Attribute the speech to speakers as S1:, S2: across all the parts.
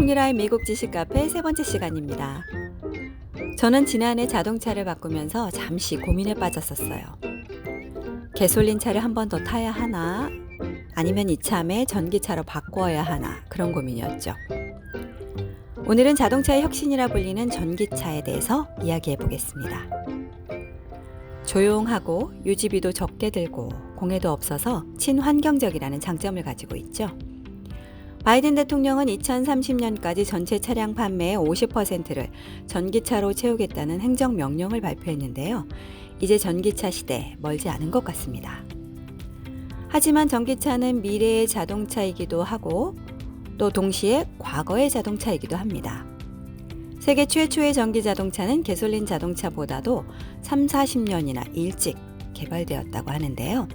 S1: 동일아의 미국 지식 카페 세 번째 시간입니다. 저는 지난해 자동차를 바꾸면서 잠시 고민에 빠졌었어요. 가솔린 차를 한 번 더 타야 하나? 아니면 이참에 전기차로 바꿔야 하나? 그런 고민이었죠. 오늘은 자동차의 혁신이라 불리는 전기차에 대해서 이야기해 보겠습니다. 조용하고 유지비도 적게 들고 공해도 없어서 친환경적이라는 장점을 가지고 있죠. 바이든 대통령은 2030년까지 전체 차량 판매의 50%를 전기차로 채우겠다는 행정명령을 발표했는데요. 이제 전기차 시대 멀지 않은 것 같습니다. 하지만 전기차는 미래의 자동차이기도 하고 또 동시에 과거의 자동차이기도 합니다. 세계 최초의 전기 자동차는 가솔린 자동차보다도 30-40년이나 일찍 개발되었다고 하는데요.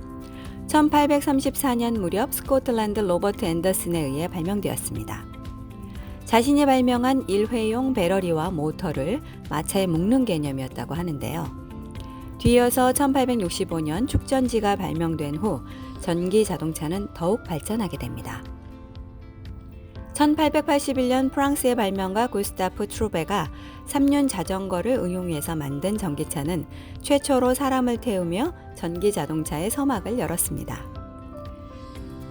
S1: 1834년 무렵 스코틀랜드 로버트 앤더슨에 의해 발명되었습니다. 자신이 발명한 일회용 배러리와 모터를 마차에 묶는 개념이었다고 하는데요. 뒤이어서 1865년 축전지가 발명된 후 전기 자동차는 더욱 발전하게 됩니다. 1881년 프랑스의 발명가 구스타프 트루베가 삼륜 자전거를 응용해서 만든 전기차는 최초로 사람을 태우며 전기 자동차의 서막을 열었습니다.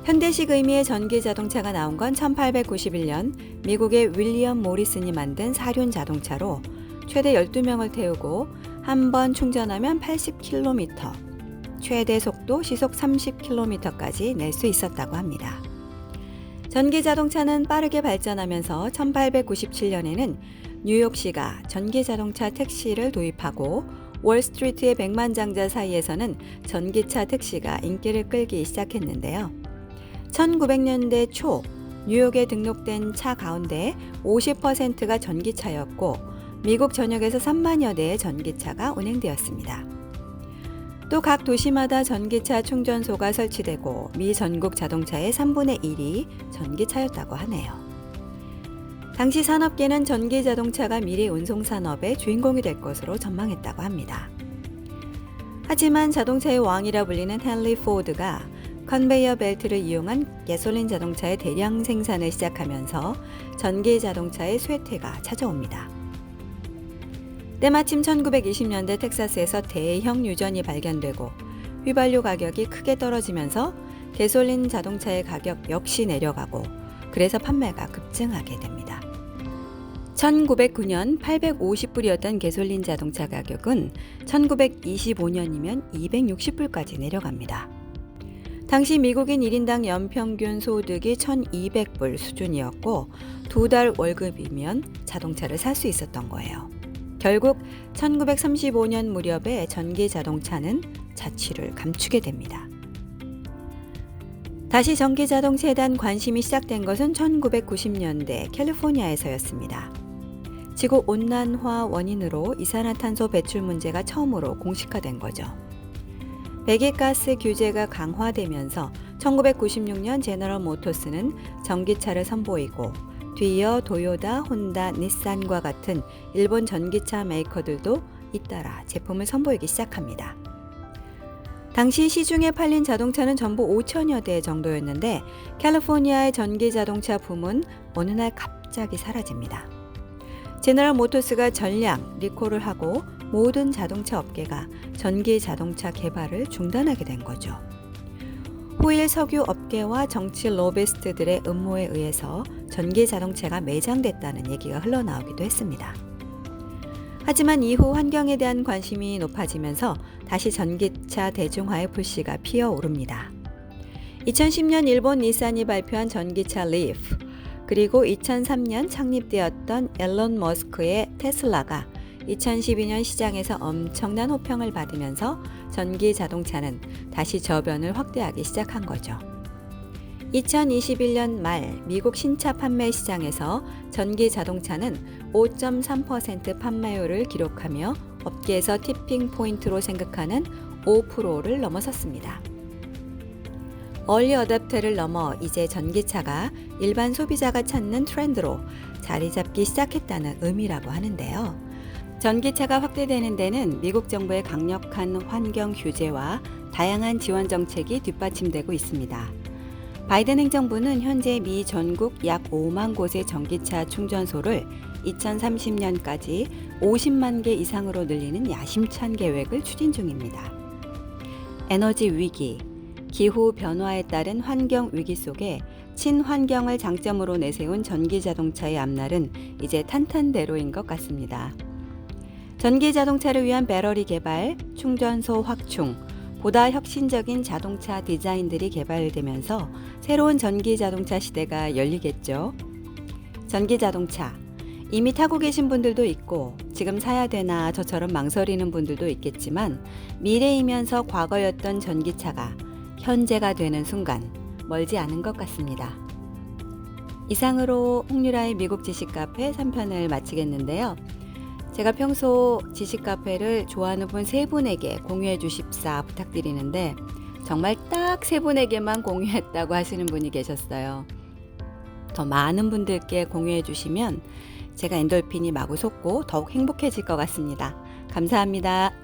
S1: 현대식 의미의 전기 자동차가 나온 건 1891년 미국의 윌리엄 모리슨이 만든 사륜 자동차로 최대 12명을 태우고 한 번 충전하면 80km, 최대 속도 시속 30km까지 낼 수 있었다고 합니다. 전기 자동차는 빠르게 발전하면서 1897년에는 뉴욕시가 전기 자동차 택시를 도입하고 월스트리트의 백만장자 사이에서는 전기차 택시가 인기를 끌기 시작했는데요. 1900년대 초 뉴욕에 등록된 차 가운데 50%가 전기차였고 미국 전역에서 3만여 대의 전기차가 운행되었습니다. 또 각 도시마다 전기차 충전소가 설치되고 미 전국 자동차의 3분의 1이 전기차였다고 하네요. 당시 산업계는 전기 자동차가 미래 운송산업의 주인공이 될 것으로 전망했다고 합니다. 하지만 자동차의 왕이라 불리는 헨리 포드가 컨베이어 벨트를 이용한 가솔린 자동차의 대량 생산을 시작하면서 전기 자동차의 쇠퇴가 찾아옵니다. 때마침 1920년대 텍사스에서 대형 유전이 발견되고 휘발유 가격이 크게 떨어지면서 가솔린 자동차의 가격 역시 내려가고 그래서 판매가 급증하게 됩니다. 1909년 850불이었던 가솔린 자동차 가격은 1925년이면 260불까지 내려갑니다. 당시 미국인 1인당 연평균 소득이 1200불 수준이었고 2달 월급이면 자동차를 살 수 있었던 거예요. 결국 1935년 무렵에 전기 자동차는 자취를 감추게 됩니다. 다시 전기 자동차에 대한 관심이 시작된 것은 1990년대 캘리포니아에서였습니다. 지구 온난화 원인으로 이산화탄소 배출 문제가 처음으로 공식화된 거죠. 배기가스 규제가 강화되면서 1996년 제너럴 모터스는 전기차를 선보이고 뒤이어 도요타, 혼다, 닛산과 같은 일본 전기차 메이커들도 잇따라 제품을 선보이기 시작합니다. 당시 시중에 팔린 자동차는 전부 5천여 대 정도였는데 캘리포니아의 전기 자동차 붐은 어느 날 갑자기 사라집니다. 제너럴 모터스가 전량 리콜을 하고 모든 자동차 업계가 전기 자동차 개발을 중단하게 된 거죠. 호일 석유 업계와 정치 로비스트들의 음모에 의해서 전기 자동차가 매장됐다는 얘기가 흘러나오기도 했습니다. 하지만 이후 환경에 대한 관심이 높아지면서 다시 전기차 대중화의 불씨가 피어오릅니다. 2010년 일본 닛산이 발표한 전기차 리프, 그리고 2003년 창립되었던 앨런 머스크의 테슬라가 2012년 시장에서 엄청난 호평을 받으면서 전기 자동차는 다시 저변을 확대하기 시작한 거죠. 2021년 말 미국 신차 판매 시장에서 전기 자동차는 5.3% 판매율을 기록하며 업계에서 티핑 포인트로 생각하는 5%를 넘어섰습니다. 얼리 어댑터를 넘어 이제 전기차가 일반 소비자가 찾는 트렌드로 자리 잡기 시작했다는 의미라고 하는데요. 전기차가 확대되는 데는 미국 정부의 강력한 환경 규제와 다양한 지원 정책이 뒷받침되고 있습니다. 바이든 행정부는 현재 미 전국 약 5만 곳의 전기차 충전소를 2030년까지 50만 개 이상으로 늘리는 야심찬 계획을 추진 중입니다. 에너지 위기, 기후 변화에 따른 환경 위기 속에 친환경을 장점으로 내세운 전기 자동차의 앞날은 이제 탄탄대로인 것 같습니다. 전기 자동차를 위한 배터리 개발, 충전소 확충, 보다 혁신적인 자동차 디자인들이 개발되면서 새로운 전기 자동차 시대가 열리겠죠. 전기 자동차, 이미 타고 계신 분들도 있고 지금 사야 되나 저처럼 망설이는 분들도 있겠지만 미래이면서 과거였던 전기차가 현재가 되는 순간 멀지 않은 것 같습니다. 이상으로 홍유라의 미국 지식카페 3편을 마치겠는데요. 제가 평소 지식카페를 좋아하는 분 3분에게 공유해 주십사 부탁드리는데 정말 딱 3분에게만 공유했다고 하시는 분이 계셨어요. 더 많은 분들께 공유해 주시면 제가 엔돌핀이 마구 솟고 더욱 행복해질 것 같습니다. 감사합니다.